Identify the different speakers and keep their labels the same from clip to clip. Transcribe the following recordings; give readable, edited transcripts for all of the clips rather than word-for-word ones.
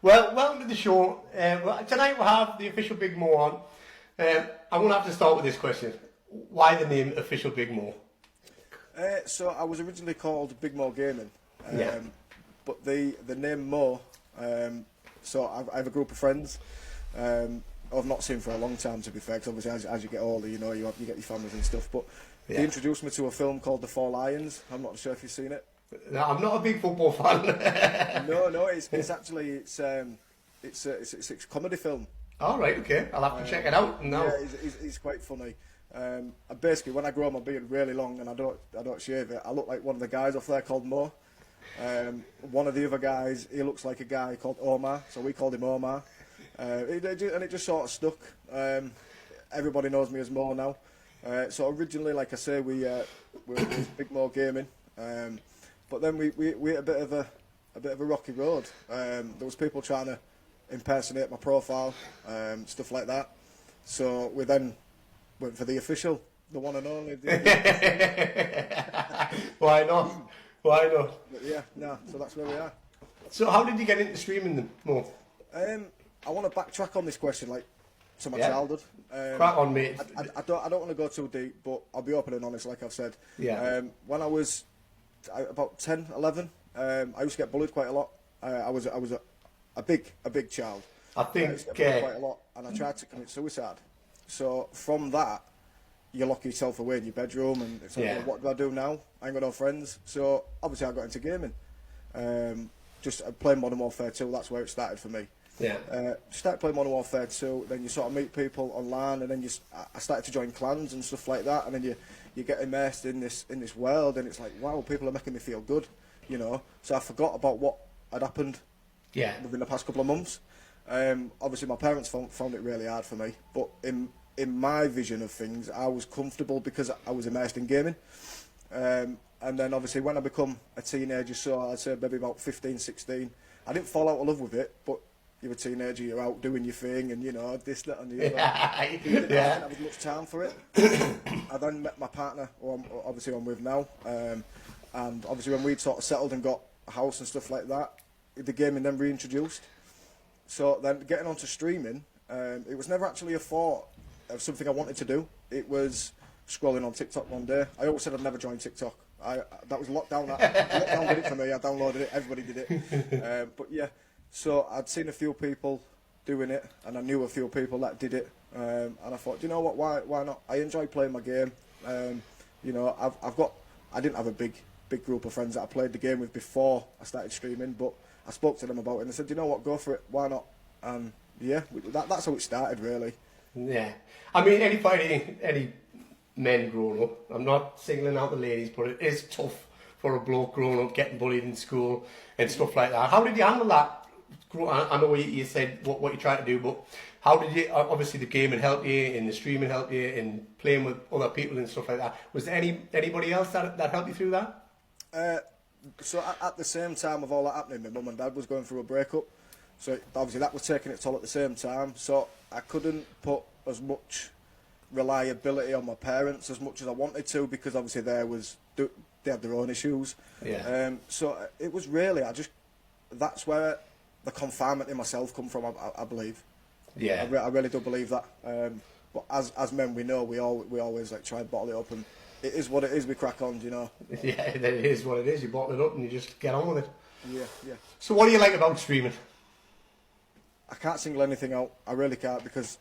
Speaker 1: Well, welcome to the show. Tonight we have the official Big Mo on. I'm going to have to start with this question. Why the name Official Big Mo?
Speaker 2: So I was originally called Big Mo Gaming,
Speaker 1: Yeah.
Speaker 2: but the name Mo. So I have a group of friends. I've not seen for a long time, to be fair, because obviously as you get older, you know, you get your families and stuff. But
Speaker 1: Yeah.
Speaker 2: they introduced me to a film called The Four Lions. I'm not sure if you've seen it.
Speaker 1: No, I'm not a big football fan.
Speaker 2: No, it's actually it's a comedy film.
Speaker 1: All right, okay. I'll have to check it out now.
Speaker 2: Yeah, it's quite funny. And basically, when I grow my beard really long and I don't shave it, I look like one of the guys off there called Mo. One of the other guys, he looks like a guy called Omar, so we called him Omar. And it just sort of stuck. Everybody knows me as Mo now. So originally, like I say, we were Big Mo Gaming, but then we had a bit of a rocky road. There was people trying to impersonate my profile, stuff like that. So we then went for the official, the one and only.
Speaker 1: Why not? Why not?
Speaker 2: But yeah, no. So that's where we are.
Speaker 1: So how did you get into streaming then, Mo?
Speaker 2: I want to backtrack on this question, like to my
Speaker 1: Yeah.
Speaker 2: childhood.
Speaker 1: Crack on, mate.
Speaker 2: I don't want to go too deep, but I'll be open and honest, like I've said.
Speaker 1: Yeah.
Speaker 2: When I was about 10, 11, I used to get bullied quite a lot. I was a big child.
Speaker 1: I
Speaker 2: I used
Speaker 1: think
Speaker 2: to get bullied quite a lot, and I tried to commit suicide. So from that, you lock yourself away in your bedroom, and it's like,
Speaker 1: Yeah.
Speaker 2: well, what do I do now? I ain't got no friends. So obviously I got into gaming. Just playing Modern Warfare 2, that's where it started for me.
Speaker 1: yeah.
Speaker 2: Started playing Modern Warfare 2, then you sort of meet people online, and then I started to join clans and stuff like that, and then you get immersed in this world, and it's like, wow, people are making me feel good, you know. So I forgot about what had happened
Speaker 1: Yeah.
Speaker 2: within the past couple of months. Obviously my parents found it really hard for me, but in my vision of things, I was comfortable because I was immersed in gaming. And then obviously when I become a teenager, so I'd say maybe about 15, 16, I didn't fall out of love with it, but you're a teenager, you're out doing your thing, and you know, this, that and the other. I didn't have as much time for it. I then met my partner, who I'm with now, and obviously when we'd sort of settled and got a house and stuff like that, the gaming then reintroduced. So then getting onto streaming, it was never actually a thought of something I wanted to do. It was scrolling on TikTok one day. I always said I'd never join TikTok. That was lockdown. Lockdown did it for me. I downloaded it. Everybody did it. But yeah, so I'd seen a few people doing it, and I knew a few people that did it. And I thought, do you know what? Why not? I enjoy playing my game. You know, I didn't have a big group of friends that I played the game with before I started streaming, but I spoke to them about it and I said, you know what? Go for it. Why not? And yeah, that's how it started, really.
Speaker 1: Yeah. I mean, any men growing up, I'm not singling out the ladies, but it is tough for a bloke growing up getting bullied in school and stuff like that. How did you handle that? I know you said what you tried to do, but how did you, obviously the gaming helped you and the streaming helped you and playing with other people and stuff like that. Was there anybody else that helped you through that?
Speaker 2: So at the same time of all that happening, my mum and dad was going through a breakup. So obviously that was taking its toll at the same time. So I couldn't put as much reliability on my parents as much as I wanted to, because obviously they had their own issues.
Speaker 1: Yeah.
Speaker 2: So it was really, that's where the confinement in myself come from, I believe.
Speaker 1: Yeah.
Speaker 2: I really do believe that. But as men, we know we always like try and bottle it up, and it is what it is. We crack on, you know.
Speaker 1: Yeah, it is what it is. You bottle it up and you just get on with it.
Speaker 2: Yeah.
Speaker 1: So what do you like about streaming?
Speaker 2: I can't single anything out. I really can't, because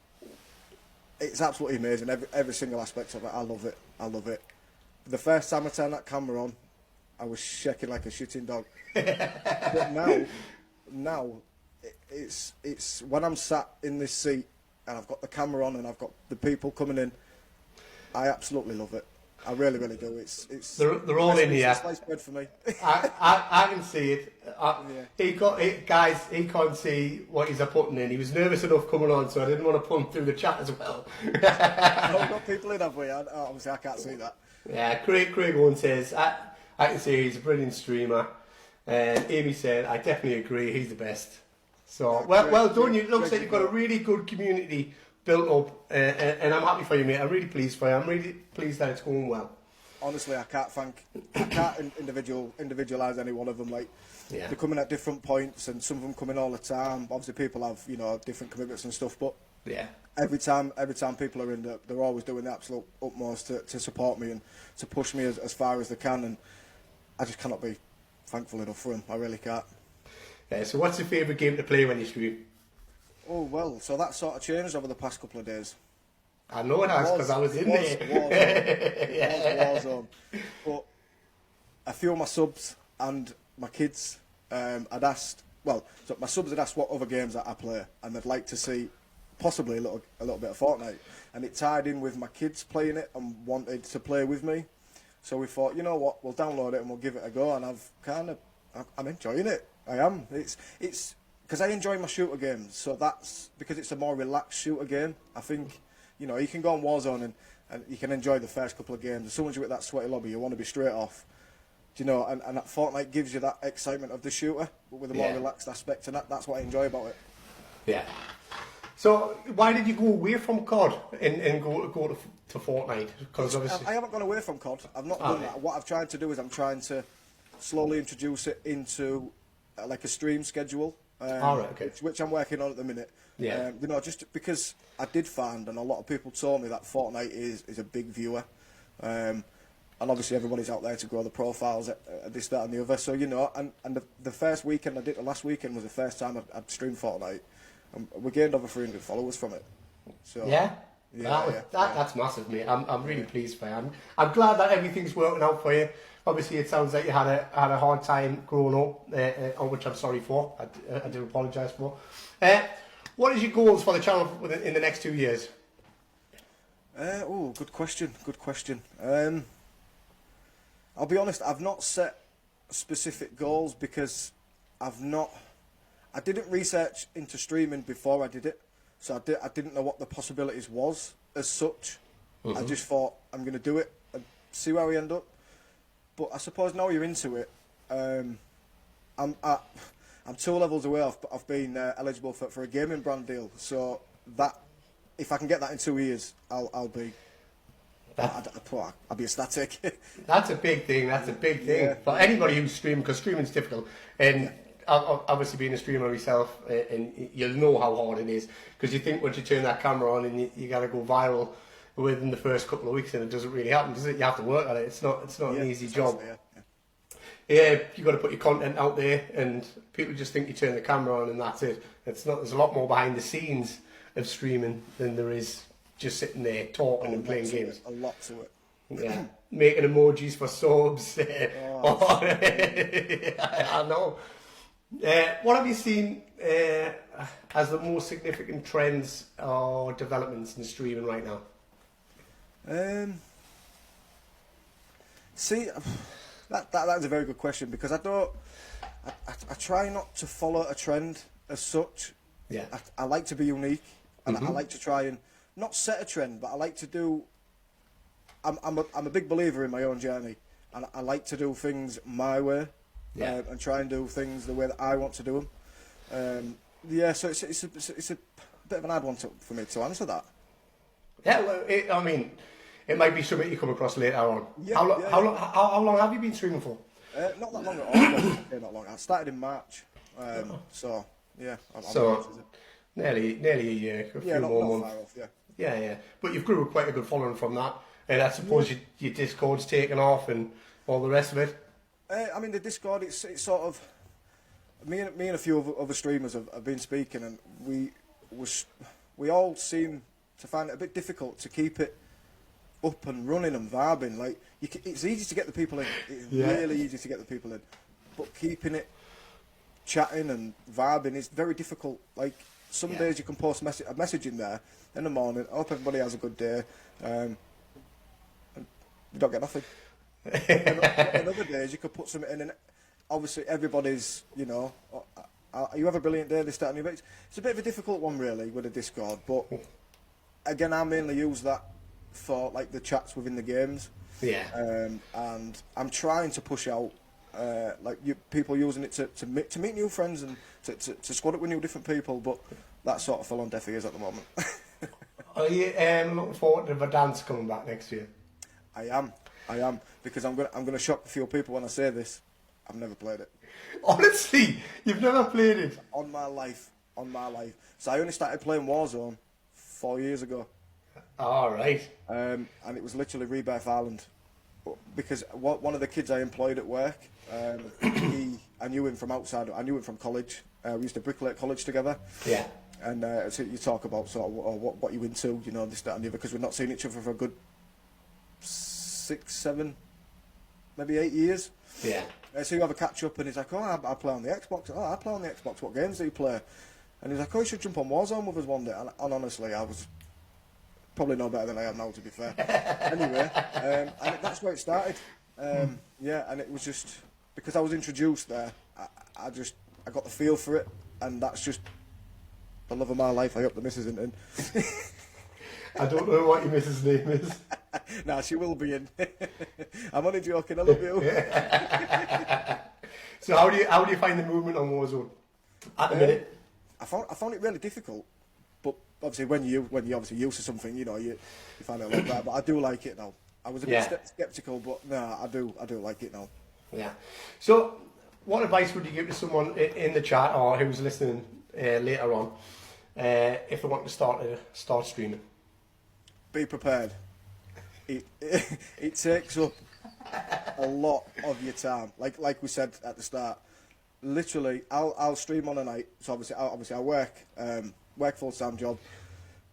Speaker 2: it's absolutely amazing. Every single aspect of it, I love it. The first time I turned that camera on, I was shaking like a shitting dog. But now, it's when I'm sat in this seat and I've got the camera on and I've got the people coming in, I absolutely love it. I really do.
Speaker 1: They're all in here.
Speaker 2: It's sliced bread for me.
Speaker 1: I can see it.
Speaker 2: Yeah.
Speaker 1: He can't see what he's putting in. He was nervous enough coming on, so I didn't want to put him through the chat as well.
Speaker 2: We've got people in, have we? Obviously, I can't see that.
Speaker 1: Yeah, Craig Owen says, I can see he's a brilliant streamer. And Amy said, I definitely agree, he's the best. So, well done. It looks like you've got a really good community built up, and I'm happy for you, mate. I'm really pleased for you. I'm really pleased that it's going well.
Speaker 2: Honestly, I can't individualise any one of them. Like,
Speaker 1: Yeah.
Speaker 2: They come in at different points, and some of them come in all the time. Obviously, people have, you know, different commitments and stuff, but
Speaker 1: Yeah.
Speaker 2: every time people are in, they're always doing the absolute utmost to support me and to push me as far as they can, and I just cannot be thankful enough for them. I really can't.
Speaker 1: Yeah. So, what's your favourite game to play when you stream?
Speaker 2: Oh well, so that sort of changed over the past couple of days.
Speaker 1: I know it has because I was in there.
Speaker 2: Warzone. But a few of my subs and my kids had asked. Well, so my subs had asked what other games that I play, and they'd like to see possibly a little bit of Fortnite. And it tied in with my kids playing it and wanted to play with me. So we thought, you know what, we'll download it and we'll give it a go. And I'm enjoying it. I am. It's because I enjoy my shooter games. So that's because it's a more relaxed shooter game. I think, you know, you can go on Warzone and you can enjoy the first couple of games. As soon as you're at that sweaty lobby, you want to be straight off. Do you know? And that Fortnite gives you that excitement of the shooter, but with a more relaxed aspect, and that's what I enjoy about it.
Speaker 1: Yeah. So why did you go away from COD and go to Fortnite? Because obviously
Speaker 2: I haven't gone away from COD. I've not done that. What I've tried to do is I'm trying to slowly introduce it into like a stream schedule.
Speaker 1: Okay.
Speaker 2: Which I'm working on at the minute.
Speaker 1: Yeah.
Speaker 2: You know, just because I did find, and a lot of people told me that Fortnite is a big viewer, and obviously everybody's out there to grow the profiles at this, that, and the other. So you know, and the first weekend I did, the last weekend was the first time I'd streamed Fortnite, and we gained over 300 followers from it. So
Speaker 1: that's massive, mate. I'm really pleased for you. I'm glad that everything's working out for you. Obviously, it sounds like you had a hard time growing up, which I'm sorry for. I do apologise for. What is your goals for the channel in the next 2 years?
Speaker 2: Good question. Good question. I'll be honest. I've not set specific goals because I didn't research into streaming before I did it, so I didn't know what the possibilities was as such. Mm-hmm. I just thought I'm going to do it and see where we end up. But I suppose now you're into it, I'm 2 levels away of being eligible for a gaming brand deal. So that if I can get that in 2 years, I'll be ecstatic.
Speaker 1: That's a big thing. That's a big thing for anybody who's streaming, because streaming's difficult. And obviously being a streamer myself, and you'll know how hard it is, because you think once you turn that camera on and you got to go viral within the first couple of weeks, and it doesn't really happen, does it? You have to work at it. It's not an easy job. Yeah, you got to put your content out there, and people just think you turn the camera on and that's it. It's not. There's a lot more behind the scenes of streaming than there is just sitting there talking and playing games.
Speaker 2: A lot to it.
Speaker 1: Yeah, making emojis for subs. I know. What have you seen as the most significant trends or developments in streaming right now?
Speaker 2: See, that's a very good question, because I try not to follow a trend as such.
Speaker 1: Yeah.
Speaker 2: I like to be unique, and I like to try and not set a trend, but I like to do. I'm a big believer in my own journey, and I like to do things my way, and try and do things the way that I want to do them. So it's a bit of an hard one for me to answer that.
Speaker 1: Yeah, well, it might be something you come across later on.
Speaker 2: Yeah,
Speaker 1: how long have you been streaming for?
Speaker 2: Not that long at all. Not long. I started in March. So yeah.
Speaker 1: Nearly a year. A few more months.
Speaker 2: Far off,
Speaker 1: Yeah. But you've grew quite a good following from that, and I suppose your Discord's taken off and all the rest of it.
Speaker 2: The Discord, it's sort of me and a few other streamers have been speaking, and we all seem to find it a bit difficult to keep it up and running and vibing. Like it's easy to get the people in. It's really easy to get the people in, but keeping it chatting and vibing is very difficult. Like some days you can post a message in there in the morning. I hope everybody has a good day. And you don't get nothing. and other days you could put something in, and obviously everybody's, you you have a brilliant day, this, that, and the other. It's a bit of a difficult one really with the Discord, but again, I mainly use that for like the chats within the games.
Speaker 1: Yeah.
Speaker 2: And I'm trying to push out people using it to meet new friends and to squad it with new different people, but that sort of fell on deaf ears at the moment.
Speaker 1: Are you looking forward to Verdansk coming back next year?
Speaker 2: I am, because I'm gonna shock a few people when I say this. I've never played it.
Speaker 1: Honestly, you've never played it.
Speaker 2: On my life. So I only started playing Warzone 4 years ago.
Speaker 1: All right.
Speaker 2: And it was literally Rebirth Island. Because one of the kids I employed at work, I knew him from outside. I knew him from college. We used to bricklay at college together.
Speaker 1: Yeah.
Speaker 2: And so you talk about sort of what you into, you know, this, that, and the other, because we've not seen each other for a good 6, 7, maybe 8 years.
Speaker 1: Yeah.
Speaker 2: So you have a catch up, and he's like, "Oh, I play on the Xbox. Oh, I play on the Xbox. What games do you play?" And he's like, "Oh, you should jump on Warzone with us one day." And honestly, I was probably no better than I am now, to be fair. Anyway, and that's where it started. Yeah, and it was just because I was introduced there. I got the feel for it, and that's just the love of my life. I hope the missus isn't in.
Speaker 1: I don't know what your missus' name is.
Speaker 2: Nah, she will be in. I'm only joking. I love you.
Speaker 1: So how do you find the movement on Warzone at the minute?
Speaker 2: I found it really difficult, but obviously when you obviously used to something, you know, you find it a lot better. But I do like it now. I was a bit skeptical, but no, I do like it now.
Speaker 1: Yeah. So, what advice would you give to someone in the chat or who's listening later on if they want to start streaming?
Speaker 2: Be prepared. It takes up a lot of your time. Like we said at the start, literally, I'll stream on a night. So obviously I work full-time job.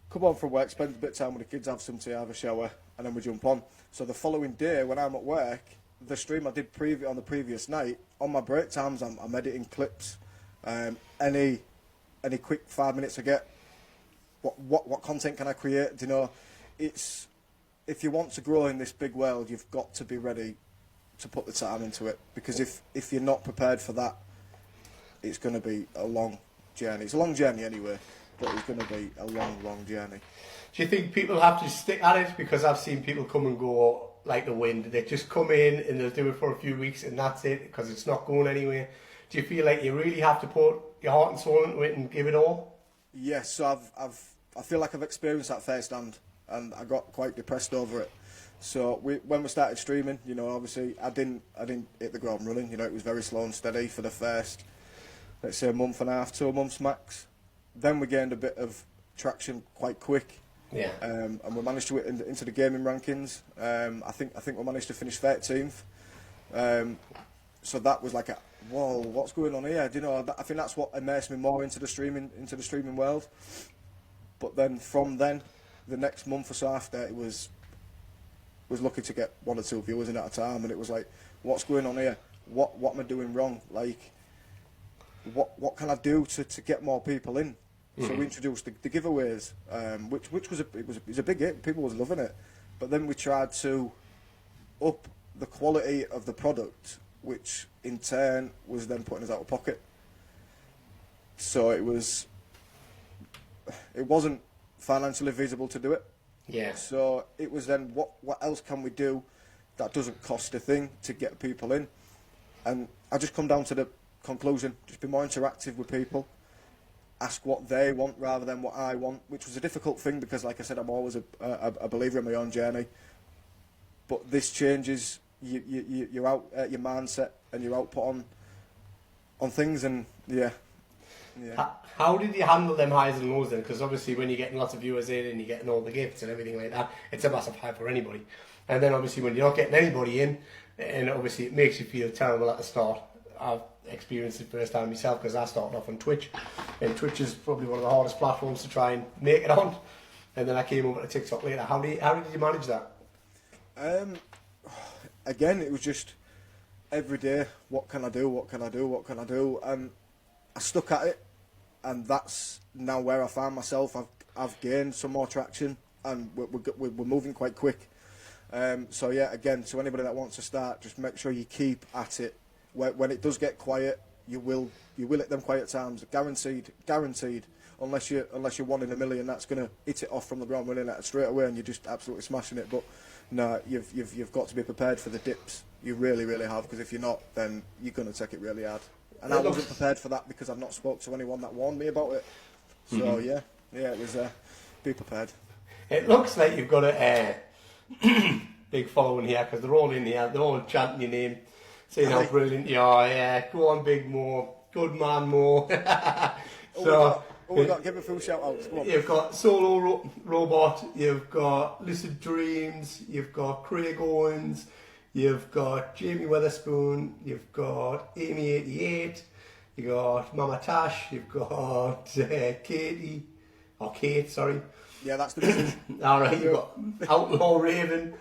Speaker 2: Come home from work, spend a bit of time with the kids, have some tea, have a shower, and then we jump on. So the following day, when I'm at work, the stream I did on the previous night, on my break times, I'm editing clips. Any quick 5 minutes I get. What content can I create? Do you know? If you want to grow in this big world, you've got to be ready to put the time into it. Because if you're not prepared for that, it's going to be a long journey. It's a long journey anyway, but it's going to be a long journey.
Speaker 1: Do you think people have to stick at it? Because I've seen people come and go like the wind. They just come in and they'll do it for a few weeks and that's it, because it's not going anywhere. Do you feel like you really have to put your heart and soul into it and give it all?
Speaker 2: Yes, so I feel like I've experienced that firsthand, and I got quite depressed over it. So when we started streaming, you know, obviously I didn't hit the ground running. You know, it was very slow and steady for the first, let's say, a month and a half, 2 months max. Then we gained a bit of traction quite quick.
Speaker 1: Yeah.
Speaker 2: And we managed to get into the gaming rankings. I think we managed to finish 13th. So that was like whoa, what's going on here? Do you know? I think that's what immersed me more into the streaming world. But then from then, the next month or so after, it was lucky to get 1 or 2 viewers in at a time, and it was like, what's going on here? What am I doing wrong? Like, what can I do to get more people in? Mm-hmm. So we introduced the giveaways, which was a big hit. People was loving it. But then we tried to up the quality of the product, which in turn was then putting us out of pocket. So it wasn't financially feasible to do it.
Speaker 1: Yeah.
Speaker 2: So it was then, what else can we do that doesn't cost a thing to get people in? And I just come down to the conclusion, just be more interactive with people, ask what they want rather than what I want, which was a difficult thing because, like I said, I'm always a believer in my own journey. But this changes your mindset and your output on things, and yeah.
Speaker 1: How did you handle them highs and lows then? Because obviously when you're getting lots of viewers in and you're getting all the gifts and everything like that, it's a massive high for anybody. And then obviously when you're not getting anybody in, and obviously it makes you feel terrible at the start. I've experienced it firsthand myself because I started off on Twitch, and Twitch is probably one of the hardest platforms to try and make it on. And then I came over to TikTok later. How did you manage that?
Speaker 2: Again, it was just every day, what can I do? And I stuck at it, and that's now where I find myself. I've gained some more traction, and we're moving quite quick. So yeah, again, to anybody that wants to start, just make sure you keep at it. When it does get quiet, you will hit them quiet times, guaranteed. Unless you're 1 in a million, that's gonna hit it off from the ground running at it straight away, and you're just absolutely smashing it. But no, you've got to be prepared for the dips. You really have, because if you're not, then you're gonna take it really hard. And I wasn't prepared for that because I've not spoke to anyone that warned me about it. So yeah, it was be prepared.
Speaker 1: It looks like you've got a big following here because they're all in here, they're all chanting your name. Seeing how brilliant you are, yeah. Go on, Big Mo. Good man, Mo.
Speaker 2: We got? Give a few shout outs. Come on.
Speaker 1: You've got Solo Robot, you've got Lucid Dreams, you've got Craig Owens, you've got Jamie Weatherspoon, you've got Amy88, you've got Mama Tash, you've got Katie, or Kate, sorry.
Speaker 2: Yeah, that's the business.
Speaker 1: Alright, you've got Outlaw Raven.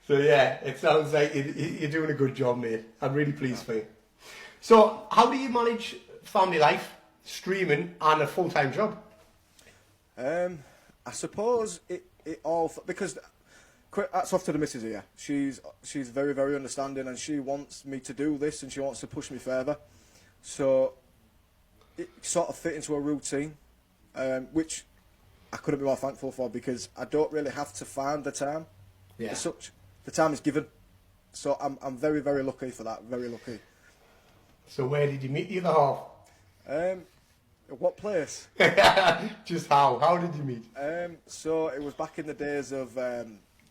Speaker 1: So yeah, it sounds like you're doing a good job, mate. I'm really pleased for you. So, how do you manage family life, streaming, and a full-time job?
Speaker 2: I suppose it all because that's off to the missus here. She's very, very understanding, and she wants me to do this, and she wants to push me further. So it sort of fit into a routine, which I couldn't be more thankful for, because I don't really have to find the time.
Speaker 1: Yeah.
Speaker 2: As such, the time is given. So I'm very, very lucky for that. Very lucky.
Speaker 1: So where did you meet the other half?
Speaker 2: What place?
Speaker 1: Just how? How did you meet?
Speaker 2: So it was back in the days of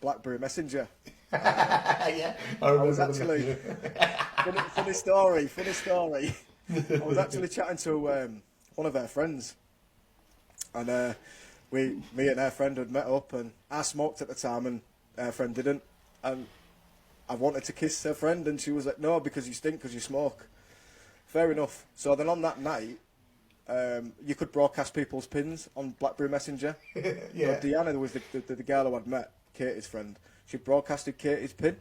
Speaker 2: BlackBerry Messenger.
Speaker 1: Yeah,
Speaker 2: I was actually funny story. I was actually chatting to one of her friends, and me and her friend had met up, and I smoked at the time, and her friend didn't, and I wanted to kiss her friend, and she was like, "No, because you stink, because you smoke." Fair enough. So then on that night, you could broadcast people's pins on BlackBerry Messenger.
Speaker 1: Yeah.
Speaker 2: So Deanna was the girl who I'd met, Katie's friend. She broadcasted Katie's pin.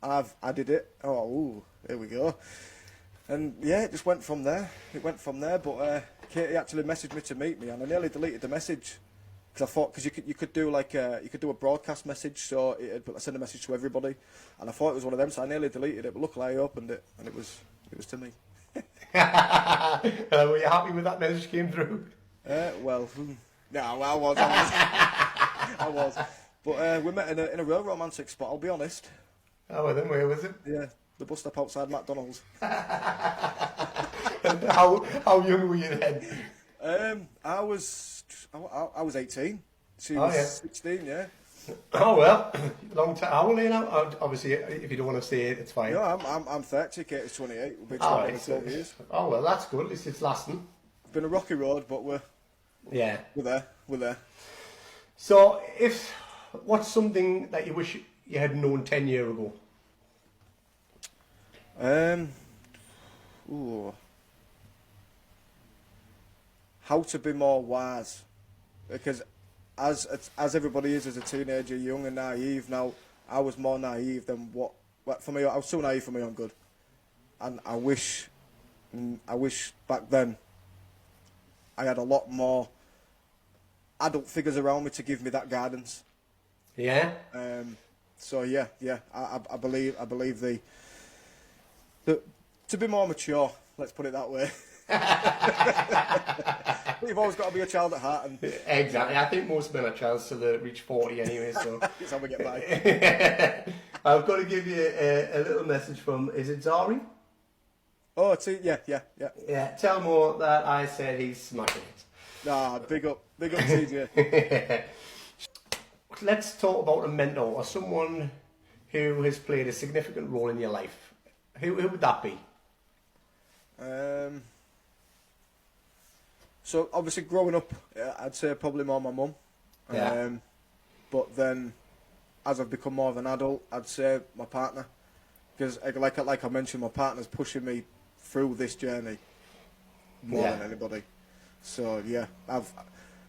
Speaker 2: I did it. Oh, ooh, there we go. And yeah, it just went from there. But Katie actually messaged me to meet me, and I nearly deleted the message because I thought you could do you could do a broadcast message, so it'd send a message to everybody, and I thought it was one of them, so I nearly deleted it. But luckily, I opened it, and it was to me.
Speaker 1: Were you happy with that message came through?
Speaker 2: No, I was. I was. But we met in a real romantic spot, I'll be honest.
Speaker 1: Oh, well then, where was it?
Speaker 2: Yeah, the bus stop outside McDonald's.
Speaker 1: And how young were you then?
Speaker 2: I was 18. She
Speaker 1: Oh,
Speaker 2: was
Speaker 1: yeah.
Speaker 2: 16, yeah.
Speaker 1: Oh well, long time. How old are you now? Obviously, if you don't want to say it, it's fine.
Speaker 2: No, I'm 30, Katie's 28. We've been
Speaker 1: Oh,
Speaker 2: together
Speaker 1: right,
Speaker 2: 12 years.
Speaker 1: Oh well, that's good. At least it's lasting.
Speaker 2: It's been a rocky road, but we're there.
Speaker 1: So, what's something that you wish you had known 10 years ago?
Speaker 2: How to be more wise, because as everybody is as a teenager, young and naive. Now I was more naive than what for me. I was too naive for my own good, and I wish back then I had a lot more adult figures around me to give me that guidance.
Speaker 1: Yeah.
Speaker 2: So yeah. I believe the to be more mature. Let's put it that way. But you've always got to be a child at heart. And
Speaker 1: Exactly. I think most men are childs till they reach 40 anyway. So
Speaker 2: that's how we get by.
Speaker 1: I've got to give you a little message from. Is it Zari?
Speaker 2: Oh, yeah.
Speaker 1: Yeah. Tell Mo that I said he's smashing it.
Speaker 2: Nah, big up TJ.
Speaker 1: Let's talk about a mentor or someone who has played a significant role in your life. Who would that be?
Speaker 2: So obviously growing up, I'd say probably more my mum.
Speaker 1: Yeah.
Speaker 2: But then, as I've become more of an adult, I'd say my partner, because like I mentioned, my partner's pushing me through this journey more than anybody. So yeah,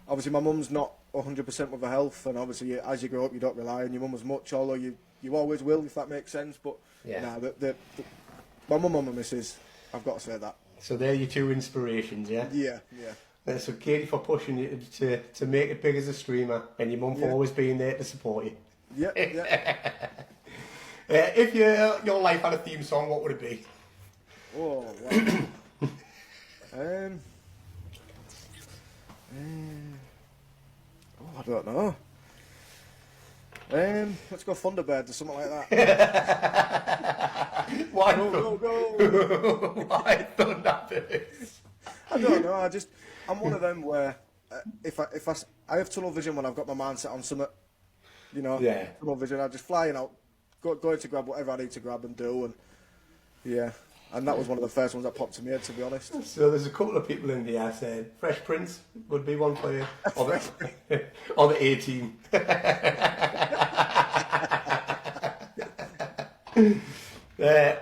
Speaker 2: obviously my mum's not 100% with her health, and obviously as you grow up, you don't rely on your mum as much, although you always will, if that makes sense. But
Speaker 1: yeah,
Speaker 2: my mum and my missus, I've got to say that.
Speaker 1: So they're your two inspirations, yeah?
Speaker 2: Yeah.
Speaker 1: So Katie for pushing you to make it big as a streamer, and your mum for always being there to support you.
Speaker 2: Yeah.
Speaker 1: If your life had a theme song, what would it be?
Speaker 2: Oh, wow. I don't know. Let's go Thunderbirds or something like that.
Speaker 1: Why
Speaker 2: Go.
Speaker 1: Why Thunderbirds?
Speaker 2: I don't know. I'm one of them where if I have tunnel vision when I've got my mind set on something. You know,
Speaker 1: Yeah.
Speaker 2: tunnel vision. I'm just flying out going to grab whatever I need to grab and do, and yeah. And that was one of the first ones that popped to me head, to be honest.
Speaker 1: So there's a couple of people in here said Fresh Prince would be one for you, or or the A-Team.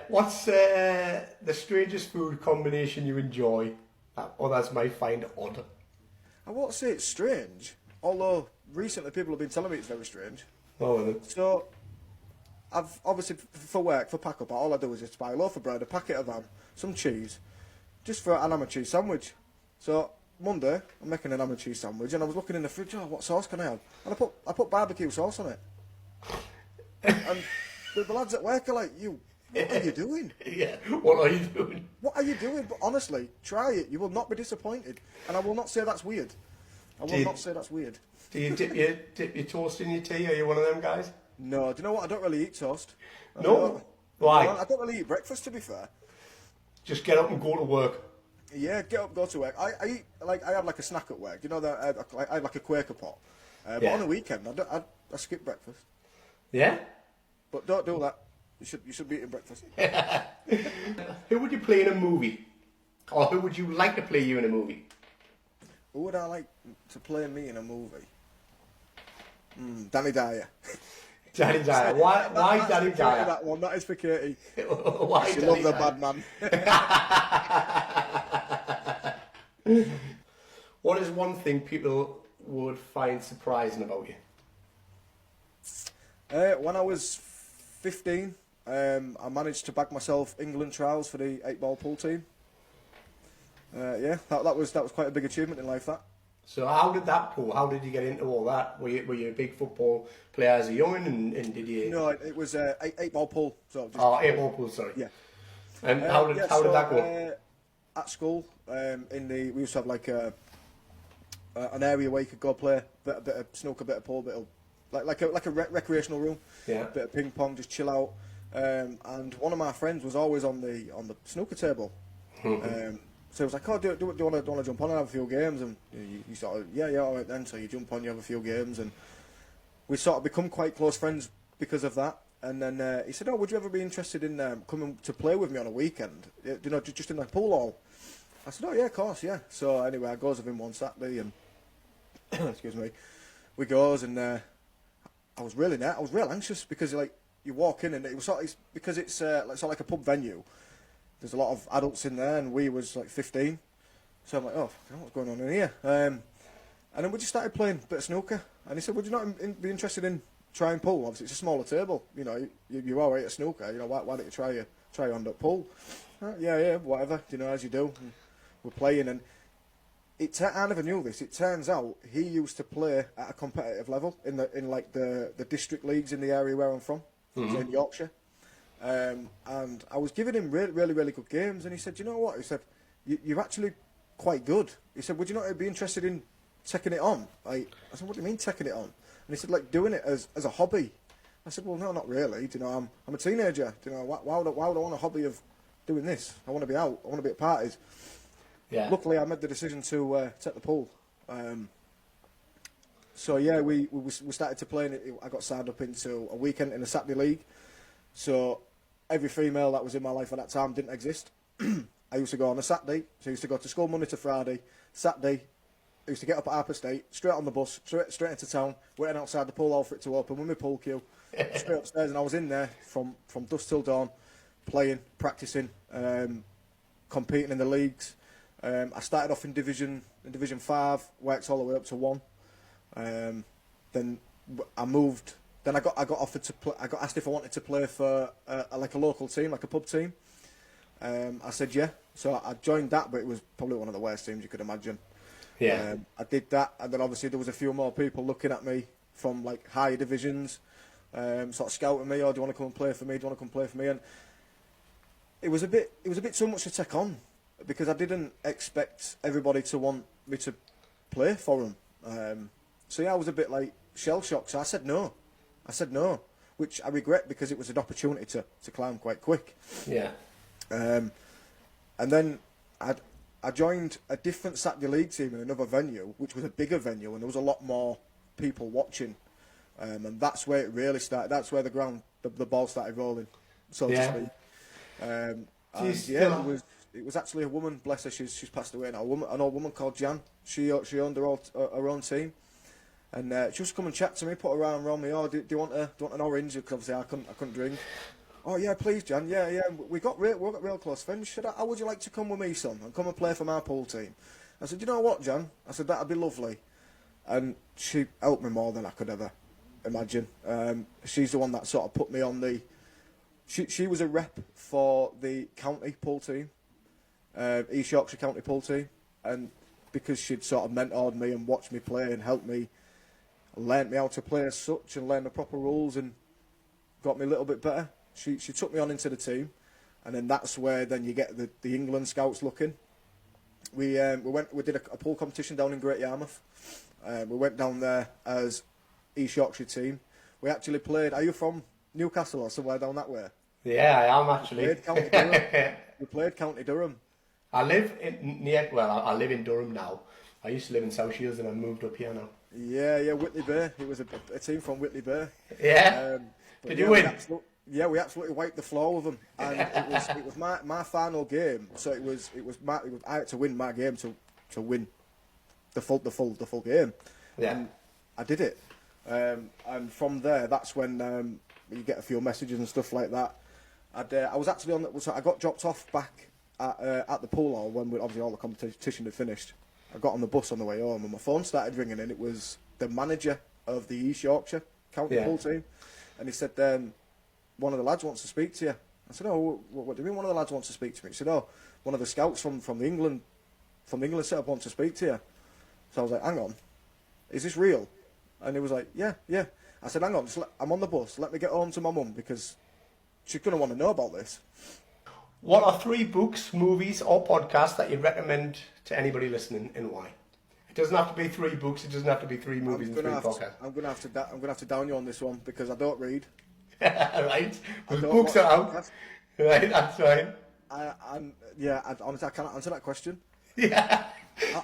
Speaker 1: What's the strangest food combination you enjoy that others might find odd?
Speaker 2: I won't say it's strange, although recently people have been telling me it's very strange.
Speaker 1: Oh, well,
Speaker 2: So, I've obviously for work, for pack up, all I do is just buy a loaf of bread, a packet of ham, some cheese, just for an ham and cheese sandwich. So Monday, I'm making an ham and cheese sandwich, and I was looking in the fridge. Oh, what sauce can I have? And I put barbecue sauce on it. And the lads at work are like, what are you doing?
Speaker 1: Yeah, what are you doing?
Speaker 2: What are you doing? But honestly, try it. You will not be disappointed. And I will not say that's weird. I will not say that's weird.
Speaker 1: Do you dip your toast in your tea? Are you one of them guys?
Speaker 2: No, do you know what? I don't really eat toast.
Speaker 1: No? Why?
Speaker 2: I don't really eat breakfast, to be fair.
Speaker 1: Just get up and go to work.
Speaker 2: Yeah, get up, go to work. I eat, I have like a snack at work. You know that I have like a Quaker pot. But
Speaker 1: Yeah.
Speaker 2: on a weekend, I skip breakfast.
Speaker 1: Yeah?
Speaker 2: But don't do that. You should be eating breakfast.
Speaker 1: Who would you play in a movie? Or who would you like to play you in a movie?
Speaker 2: Who would I like to play me in a movie? Danny Dyer.
Speaker 1: Danny Dyer. Why Danny Dyer?
Speaker 2: That one. That is for Katie.
Speaker 1: Why
Speaker 2: She
Speaker 1: Danny
Speaker 2: loves the
Speaker 1: Dyer?
Speaker 2: bad man.
Speaker 1: What is one thing people would find surprising about you?
Speaker 2: When I was 15, I managed to bag myself England trials for the 8-ball pool team. Yeah, that was quite a big achievement in life. That.
Speaker 1: So how did that go? How did you get into all that? Were you a big football player as a young and did you?
Speaker 2: No, it was 8-ball pool. So just,
Speaker 1: 8-ball pool, sorry.
Speaker 2: Yeah.
Speaker 1: And how did that go?
Speaker 2: At school, we used to have like an area where you could go play a bit of snooker, a bit of pool, like a recreational room.
Speaker 1: Yeah.
Speaker 2: A bit of ping pong, just chill out. And one of my friends was always on the snooker table. So it was like, oh, do you want to jump on and have a few games? And you sort of, yeah, all right then. So you jump on, you have a few games, and we sort of become quite close friends because of that. And then he said, oh, would you ever be interested in coming to play with me on a weekend? You know, just in the pool hall. I said, oh yeah, of course, yeah. So anyway, I goes with him one Saturday, and excuse me, we goes, and I was real anxious because like you walk in and it was sort of, because it's sort of like a pub venue. There's a lot of adults in there, and we was like 15. So I'm like, oh, what's going on in here? And then we just started playing a bit of snooker. And he said, would you not be interested in trying pool? Obviously, it's a smaller table. You know, you're all right at snooker. You know, why don't you try your hand at pool? Yeah, whatever. You know, as you do. And we're playing, and I never knew this. It turns out he used to play at a competitive level in the district leagues in the area where I'm from, in Yorkshire. And I was giving him really good games, and he said, you know what? He said, you're actually quite good. He said, would you not be interested in taking it on? I said, what do you mean taking it on? And he said, like doing it as a hobby. I said, well, no, not really. Do you know, I'm a teenager. Do you know, why would I want a hobby of doing this? I want to be out. I want to be at parties.
Speaker 1: Yeah.
Speaker 2: Luckily, I made the decision to take the pool. So yeah, we started to play, and I got signed up into a weekend in a Saturday league. So every female that was in my life at that time didn't exist. I used to go on a Saturday, so I used to go to school Monday to Friday. Saturday, I used to get up at Harper State, straight on the bus, straight into town, waiting outside the pool hall for it to open with my pool cue, straight upstairs, and I was in there from dusk till dawn, playing, practicing, competing in the leagues. I started off in Division 5, worked all the way up to 1. Then I moved. Then I got offered to play. I got asked if I wanted to play for like a local team, like a pub team. I said yeah. So I joined that, but it was probably one of the worst teams you could imagine.
Speaker 1: Yeah.
Speaker 2: I did that, and then obviously there was a few more people looking at me from like higher divisions, sort of scouting me. Oh, do you want to come and play for me? Do you want to come play for me? And it was a bit too much to take on, because I didn't expect everybody to want me to play for them. So yeah, I was a bit like shell shocked. So I said no, which I regret, because it was an opportunity to climb quite quick.
Speaker 1: Yeah.
Speaker 2: And then I joined a different Saturday league team in another venue, which was a bigger venue, and there was a lot more people watching. And that's where it really started. That's where the ball started rolling, so to speak. And yeah, it was actually a woman. Bless her, she's passed away now. An old woman called Jan. She owned her own team, and she used to come and chat to me, put her arm around me. Oh, do you want an orange? Because obviously I couldn't drink. Oh yeah, please, Jan. Yeah. We got real close friends. How would you like to come with me, son, and come and play for my pool team? I said, you know what, Jan? I said that'd be lovely, and she helped me more than I could ever imagine. She's the one that sort of put me on the. She was a rep for the county pool team, East Yorkshire county pool team, and because she'd sort of mentored me and watched me play and helped me, learnt me how to play as such and learn the proper rules and got me a little bit better. She took me on into the team, and then that's where then you get the England scouts looking. We did a pool competition down in Great Yarmouth. We went down there as East Yorkshire team. We actually played. Are you from Newcastle or somewhere down that way?
Speaker 1: Yeah, I am actually.
Speaker 2: We played County Durham.
Speaker 1: I live I live in Durham now. I used to live in South Shields and I moved up here now.
Speaker 2: Yeah, Whitley Bay. It was a team from Whitley Bay.
Speaker 1: Yeah. Did you win?
Speaker 2: We absolutely wiped the floor with them, and it was my final game. So I had to win my game to win the full game.
Speaker 1: Yeah.
Speaker 2: And I did it. And from there, that's when you get a few messages and stuff like that. I was actually I got dropped off back at the pool hall when obviously all the competition had finished. I got on the bus on the way home and my phone started ringing, and it was the manager of the East Yorkshire county pool team, and he said, one of the lads wants to speak to you. I said, oh, what do you mean one of the lads wants to speak to me? He said, oh, one of the scouts from the England setup wants to speak to you. So I was like, hang on, is this real? And he was like, yeah. I said, hang on, I'm on the bus, let me get home to my mum because she's going to want to know about this.
Speaker 1: What are 3 books, movies or podcasts that you'd recommend to anybody listening, and why? It doesn't have to be 3 books, it doesn't have to be 3 movies and 3 podcasts.
Speaker 2: I'm going to have to down you on this one because I don't read.
Speaker 1: Right, the books are out. Right, that's fine.
Speaker 2: Honestly, I can't answer that question.
Speaker 1: Yeah,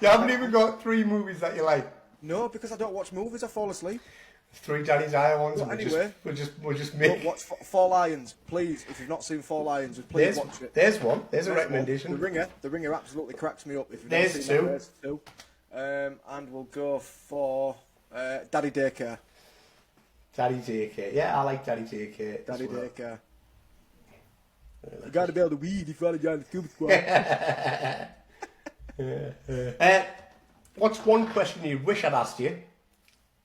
Speaker 1: you haven't even got 3 movies that you like.
Speaker 2: No, because I don't watch movies. I fall asleep.
Speaker 1: 3 Danny Dyer ones.
Speaker 2: Well, anyway,
Speaker 1: we'll just make.
Speaker 2: Watch Four Lions, please. If you've not seen Four Lions, please watch it.
Speaker 1: There's one. There's a recommendation.
Speaker 2: The Ringer absolutely cracks me up. If you've
Speaker 1: there's
Speaker 2: not seen
Speaker 1: 2.
Speaker 2: There's 2. And we'll go for Daddy Daycare.
Speaker 1: Daddy Daycare. Yeah, I like Daddy Daycare.
Speaker 2: Daddy Daycare. You got to be able to weed if you want to join the scuba squad.
Speaker 1: What's one question you wish I'd asked you,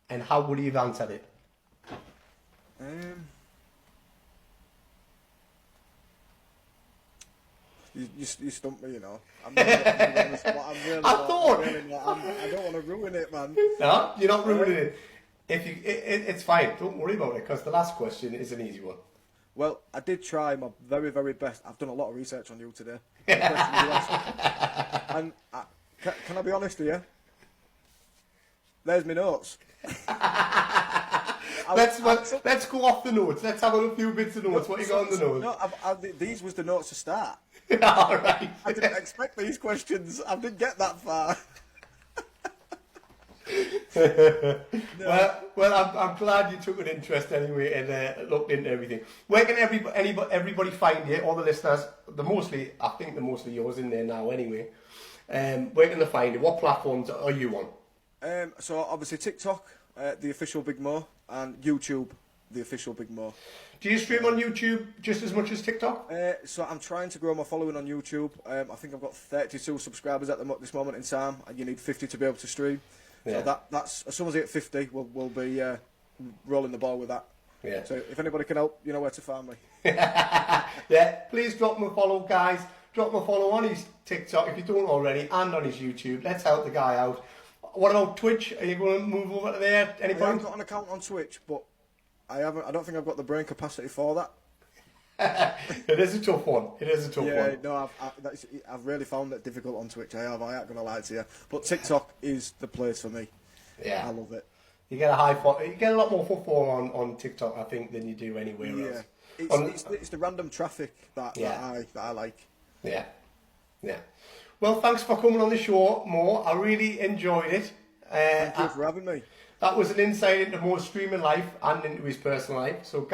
Speaker 1: and how would you have answered it?
Speaker 2: You stumped me, you know. I'm really
Speaker 1: I thought.
Speaker 2: I don't want to ruin it, man.
Speaker 1: No, you're not ruining it. It's fine. Don't worry about it, because the last question is an easy one.
Speaker 2: Well, I did try my very, very best. I've done a lot of research on you today. The question you asked. And can I be honest with you? There's my notes.
Speaker 1: Let's go off the notes. Let's have a few bits of notes. What you got on the notes?
Speaker 2: No, these was the notes to start.
Speaker 1: All right.
Speaker 2: I didn't expect these questions. I didn't get that far.
Speaker 1: Well, I'm glad you took an interest anyway and looked into everything. Where can everybody find you? All the listeners, I think the mostly yours in there now anyway. Where can they find you? What platforms are you on?
Speaker 2: So obviously TikTok, the official Big Mo, and YouTube, the official Big Mo.
Speaker 1: Do you stream on YouTube just as much as TikTok?
Speaker 2: So I'm trying to grow my following on YouTube. I think I've got 32 subscribers at this moment in time, and you need 50 to be able to stream. Yeah. So that's as soon as I hit 50, we'll be rolling the ball with that.
Speaker 1: Yeah.
Speaker 2: So if anybody can help, you know where to find me.
Speaker 1: Yeah. Please drop him a follow, guys. Drop him a follow on his TikTok if you don't already, and on his YouTube. Let's help the guy out. What about Twitch? Are you going to move over to there at any point?
Speaker 2: I haven't got an account on Twitch, but I don't think I've got the brain capacity for that.
Speaker 1: It is a tough one.
Speaker 2: Yeah, no, I've really found it difficult on Twitch. I ain't going to lie to you. But TikTok is the place for me.
Speaker 1: Yeah.
Speaker 2: I love it.
Speaker 1: You get a lot more football on TikTok, I think, than you do anywhere else.
Speaker 2: It's the random traffic that I like.
Speaker 1: Yeah. Yeah. Well, thanks for coming on the show, Mo. I really enjoyed it.
Speaker 2: Thank you for having me.
Speaker 1: that was an insight into Mo's streaming life and into his personal life. So